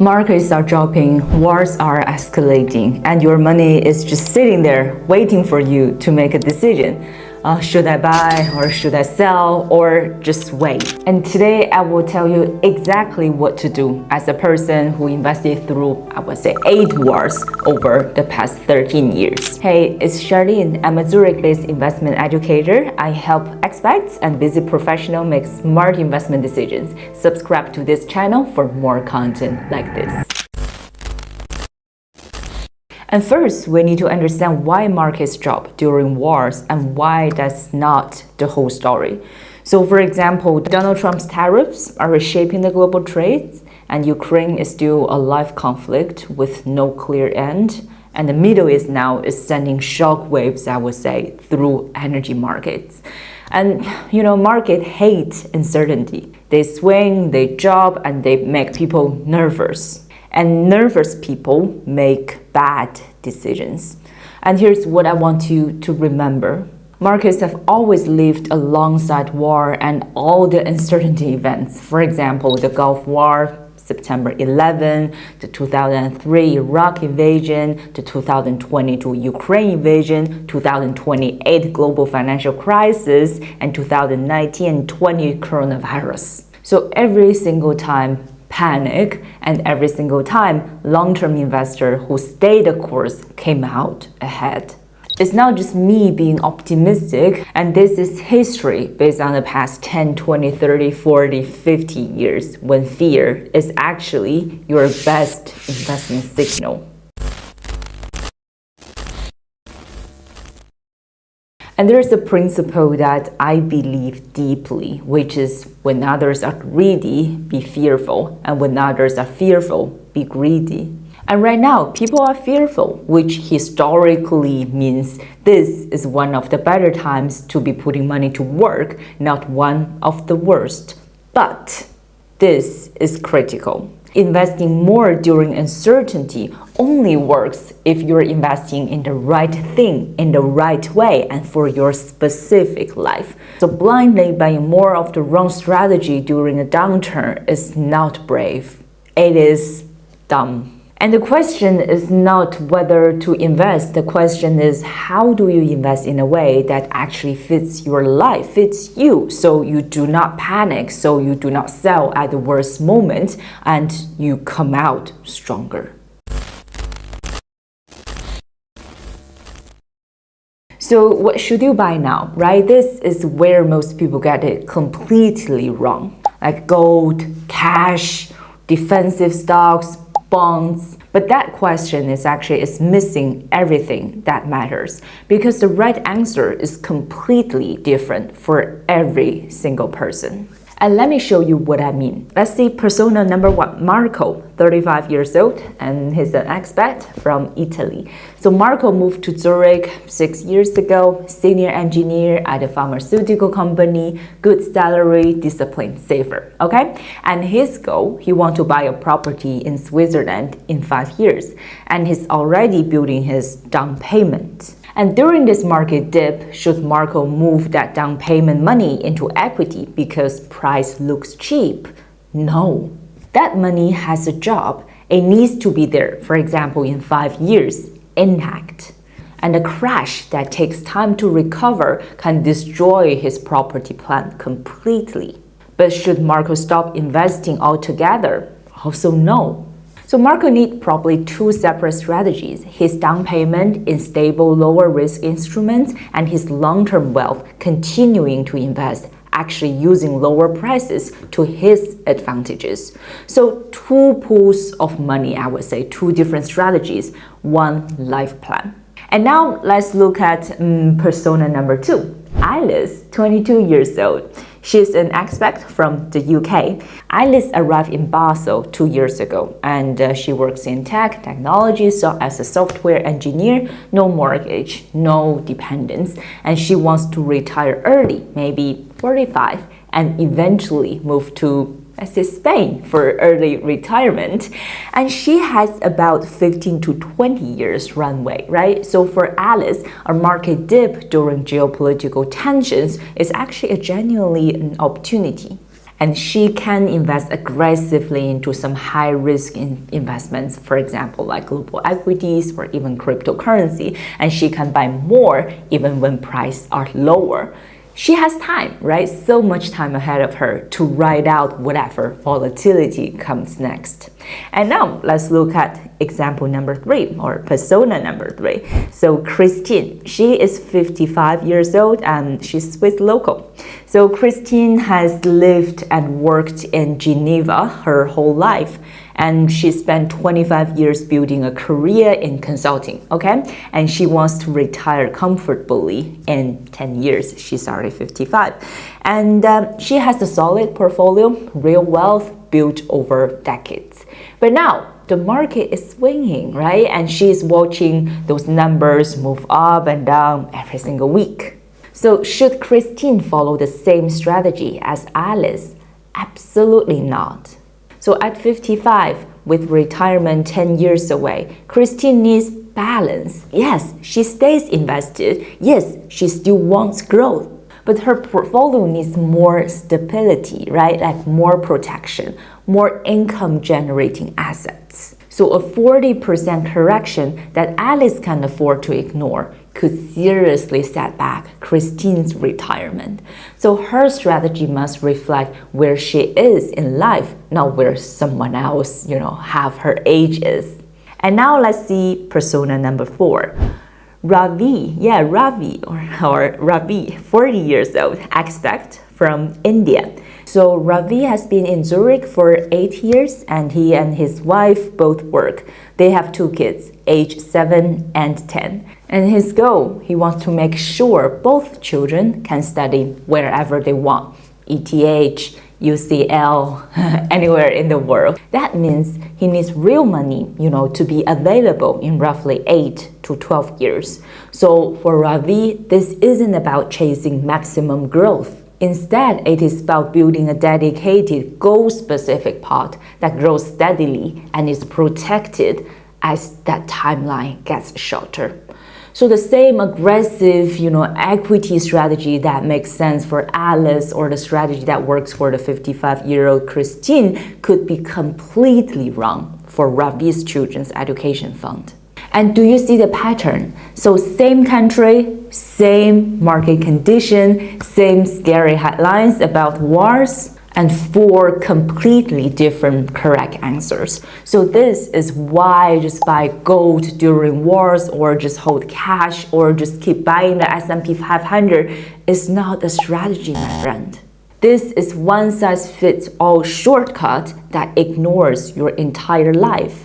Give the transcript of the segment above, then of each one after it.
Markets are dropping, wars are escalating, and your money is just sitting there waiting for you to make a decision. Should I buy or should I sell or just wait? And today I will tell you exactly what to do as a person who invested through, I would say, 8 wars over the past 13 years. Hey, it's Charlene. I'm a Zurich-based investment educator. I help expats and busy professionals make smart investment decisions. Subscribe to this channel for more content like this. And first, we need to understand why markets drop during wars and why that's not the whole story. So for example, Donald Trump's tariffs are reshaping the global trade, and Ukraine is still a live conflict with no clear end. And the Middle East now is sending shock waves, I would say, through energy markets. And market hate uncertainty. They swing, they drop, and they make people nervous. And nervous people make bad decisions. And here's what I want you to remember. Markets have always lived alongside war and all the uncertainty events. For example, the Gulf War, September 11, the 2003 Iraq invasion, the 2022 Ukraine invasion, 2028 global financial crisis, and 2019 and 20 coronavirus. So every single time, panic, and every single time long-term investor who stayed the course came out ahead. It's not just me being optimistic, and this is history based on the past 10, 20, 30, 40, 50 years when fear is actually your best investment signal. And there's a principle that I believe deeply, which is when others are greedy, be fearful, and when others are fearful, be greedy. And right now, people are fearful, which historically means this is one of the better times to be putting money to work, not one of the worst. But this is critical. Investing more during uncertainty only works if you're investing in the right thing, in the right way, and for your specific life. So blindly buying more of the wrong strategy during a downturn is not brave. It is dumb. And the question is not whether to invest. The question is, how do you invest in a way that actually fits your life, fits you, so you do not panic, so you do not sell at the worst moment, and you come out stronger. So what should you buy now, right? This is where most people get it completely wrong. Like gold, cash, defensive stocks, bonds. But that question is missing everything that matters, because the right answer is completely different for every single person. And let me show you what I mean. Let's see persona number 1, Marco, 35 years old, and he's an expat from Italy. So Marco moved to Zurich 6 years ago, senior engineer at a pharmaceutical company, good salary, disciplined saver, okay? And his goal, he wants to buy a property in Switzerland in 5 years, and he's already building his down payment. And during this market dip, should Marco move that down payment money into equity because price looks cheap? No. That money has a job. It needs to be there, for example, in 5 years, intact. And a crash that takes time to recover can destroy his property plan completely. But should Marco stop investing altogether? Also no. So Marco needs probably 2 separate strategies: his down payment in stable, lower risk instruments, and his long-term wealth continuing to invest, actually using lower prices to his advantages. So 2 pools of money, I would say, 2 different strategies, 1 life plan. And now let's look at persona number 2, Alice, 22 years old. She's an expat from the UK. Alice arrived in Basel 2 years ago, and she works in technology, so as a software engineer, no mortgage, no dependents, and she wants to retire early, maybe 45, and eventually move to Spain for early retirement. And she has about 15 to 20 years runway, right? So for Alice, a market dip during geopolitical tensions is actually genuinely an opportunity. And she can invest aggressively into some high-risk investments, for example, like global equities or even cryptocurrency, and she can buy more even when prices are lower. She has time, right? So much time ahead of her to ride out whatever volatility comes next. And now let's look at example number 3, or persona number 3. So Christine, she is 55 years old and she's Swiss local. So Christine has lived and worked in Geneva her whole life, and she spent 25 years building a career in consulting, okay? And she wants to retire comfortably in 10 years. She's already 55. And she has a solid portfolio, real wealth built over decades. But now, the market is swinging, right? And she's watching those numbers move up and down every single week. So should Christine follow the same strategy as Alice? Absolutely not. So at 55, with retirement 10 years away, Christine needs balance. Yes, she stays invested. Yes, she still wants growth. But her portfolio needs more stability, right? Like more protection, more income generating assets. So a 40% correction that Alice can afford to ignore could seriously set back Christine's retirement. So her strategy must reflect where she is in life, not where someone else, half her age is. And now let's see persona number 4. Ravi, or Ravi, 40 years old, expat from India. So Ravi has been in Zurich for 8 years, and he and his wife both work. They have 2 kids, age 7 and 10. And his goal, he wants to make sure both children can study wherever they want, ETH, UCL, anywhere in the world. That means he needs real money, to be available in roughly 8 to 12 years. So for Ravi, this isn't about chasing maximum growth. Instead, it is about building a dedicated, goal-specific pot that grows steadily and is protected as that timeline gets shorter. So the same aggressive, equity strategy that makes sense for Alice, or the strategy that works for the 55-year-old Christine, could be completely wrong for Ravi's children's education fund. And do you see the pattern? So same country, same market condition, same scary headlines about wars, and 4 completely different correct answers. So this is why just buy gold during wars, or just hold cash, or just keep buying the S&P 500 is not a strategy, my friend. This is one-size-fits-all shortcut that ignores your entire life.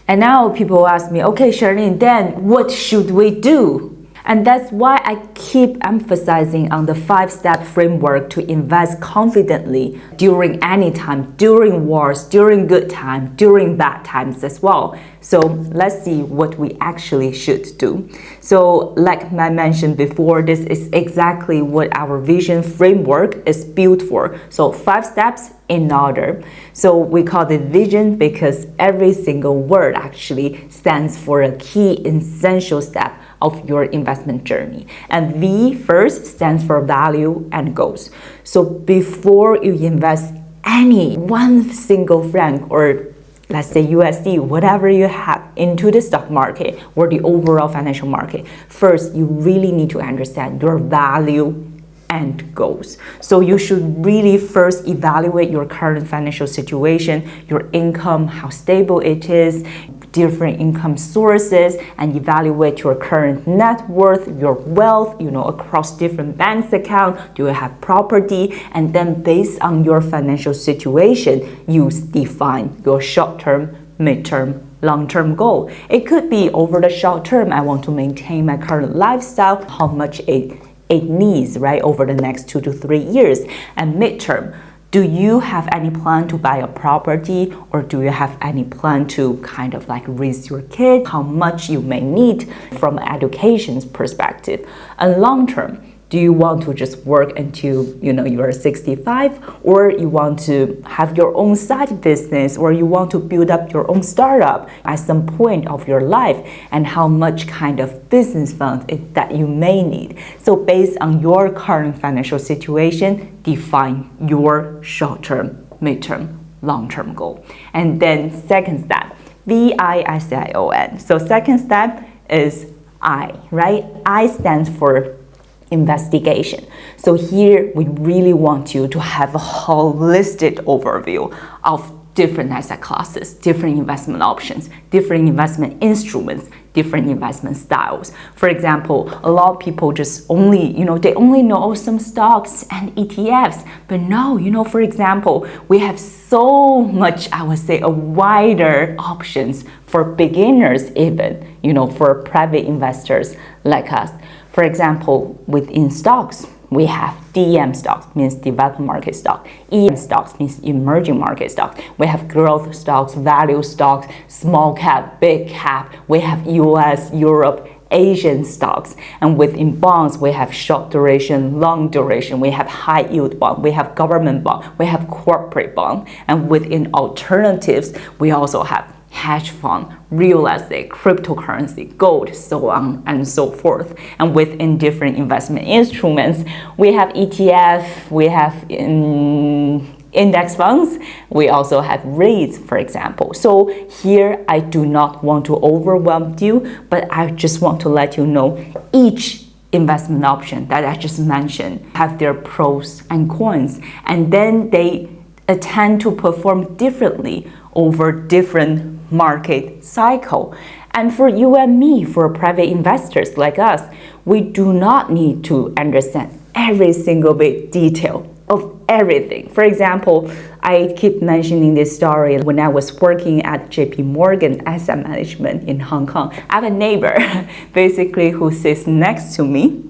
And now people ask me, okay, Charlene, then what should we do? And that's why I keep emphasizing on the 5-step framework to invest confidently during any time, during wars, during good times, during bad times as well. So let's see what we actually should do. So like I mentioned before, this is exactly what our vision framework is built for. So 5 steps in order. So we call it vision because every single word actually stands for a key essential step of your investment journey. And V first stands for value and goals. So before you invest any one single franc, or let's say USD, whatever you have, into the stock market or the overall financial market, first you really need to understand your value and goals. So you should really first evaluate your current financial situation, your income, how stable it is, different income sources, and evaluate your current net worth, your wealth, across different bank accounts. Do you have property? And then based on your financial situation, you define your short-term, mid-term, long-term goal. It could be over the short term, I want to maintain my current lifestyle, how much it needs, right, over the next 2 to 3 years. And midterm, do you have any plan to buy a property, or do you have any plan to kind of like raise your kid, how much you may need from an education perspective? And long term, Do you want to just work until you are 65, or you want to have your own side business, or you want to build up your own startup at some point of your life, and how much kind of business fund that you may need. So based on your current financial situation, define your short-term, mid-term, long-term goal. And then second step, VISION. So second step is I, right? I stands for investigation. So here we really want you to have a holistic overview of different asset classes, different investment options, different investment instruments, different investment styles. For example, a lot of people just only, they only know some stocks and ETFs, but no, for example, we have so much, I would say, a wider options for beginners even, for private investors like us. For example, within stocks, we have DM stocks, means developed market stock. EM stocks means emerging market stock. We have growth stocks, value stocks, small cap, big cap. We have US, Europe, Asian stocks. And within bonds, we have short duration, long duration. We have high yield bond. We have government bond. We have corporate bond. And within alternatives, we also have hedge fund, real estate, cryptocurrency, gold, so on and so forth. And within different investment instruments, we have ETF, we have index funds, we also have REITs, for example. So here I do not want to overwhelm you, but I just want to let you know each investment option that I just mentioned have their pros and cons, and then they tend to perform differently over different market cycle. And for you and me, for private investors like us, we do not need to understand every single bit detail of everything. For example, I keep mentioning this story when I was working at J.P. Morgan Asset Management in Hong Kong. I have a neighbor basically who sits next to me.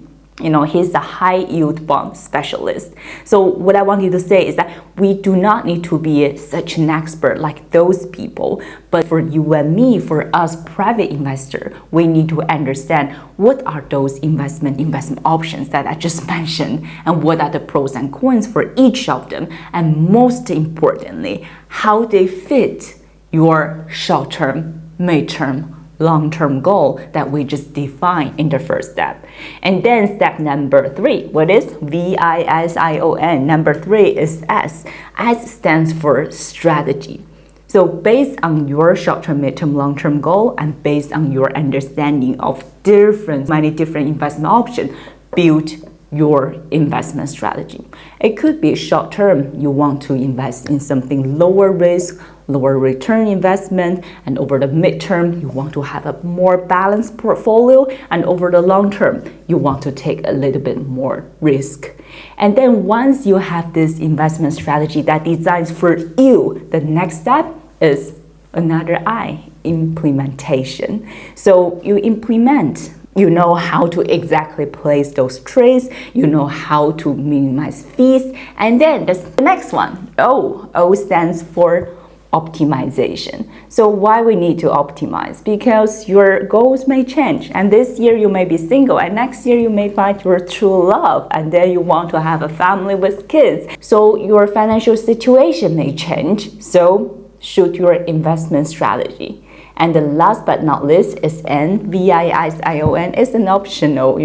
He's a high yield bond specialist. So what I want you to say is that we do not need to be such an expert like those people. But for you and me, for us private investor, we need to understand what are those investment options that I just mentioned, and what are the pros and cons for each of them. And most importantly, how they fit your short-term, mid-term, long-term goal that we just defined in the first step. And then step number 3, what is VISION? Number 3 is S. S stands for strategy. So based on your short-term, mid-term, long-term goal, and based on your understanding of many different investment options, build your investment strategy. It could be short-term, you want to invest in something lower risk, lower return investment, and over the midterm, you want to have a more balanced portfolio, and over the long term, you want to take a little bit more risk. And then once you have this investment strategy that designs for you, the next step is another I, implementation. So you implement. You know how to exactly place those trades, you know how to minimize fees, and then the next one, O. O stands for optimization. So why we need to optimize? Because your goals may change, and this year you may be single, and next year you may find your true love, and then you want to have a family with kids. So your financial situation may change, so shoot your investment strategy. And the last but not least is N, VISION. It's an optional,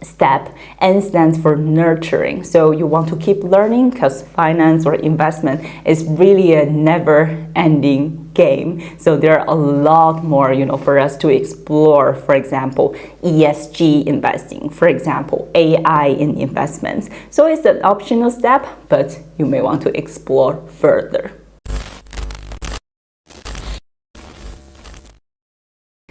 step. N stands for nurturing. So you want to keep learning, because finance or investment is really a never-ending game. So there are a lot more, for us to explore. For example, ESG investing. For example, AI in investments. So it's an optional step, but you may want to explore further.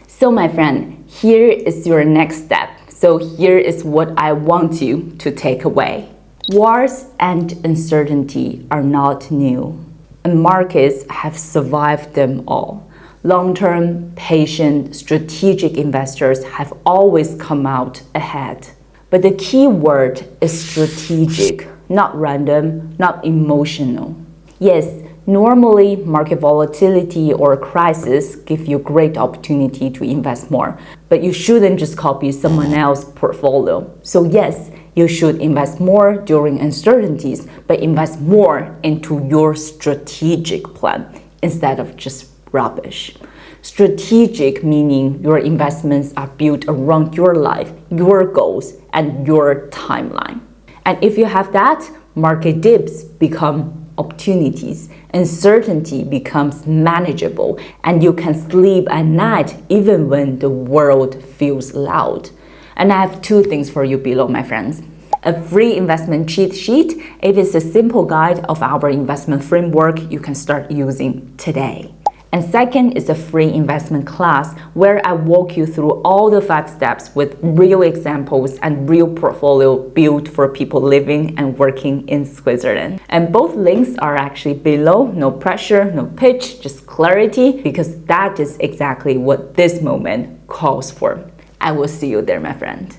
So my friend, here is your next step. So here is what I want you to take away. Wars and uncertainty are not new, and markets have survived them all. Long-term, patient, strategic investors have always come out ahead. But the key word is strategic, not random, not emotional. Yes, Normally, market volatility or crisis give you great opportunity to invest more, but you shouldn't just copy someone else's portfolio. So yes, you should invest more during uncertainties, but invest more into your strategic plan instead of just rubbish. Strategic meaning your investments are built around your life, your goals, and your timeline. And if you have that, market dips become opportunities, uncertainty becomes manageable, and you can sleep at night even when the world feels loud. And I have 2 things for you below, my friends. A free investment cheat sheet. It is a simple guide of our investment framework you can start using today. And second is a free investment class where I walk you through all the 5 steps with real examples and real portfolio built for people living and working in Switzerland. And both links are actually below. No pressure, no pitch, just clarity, because that is exactly what this moment calls for. I will see you there, my friend.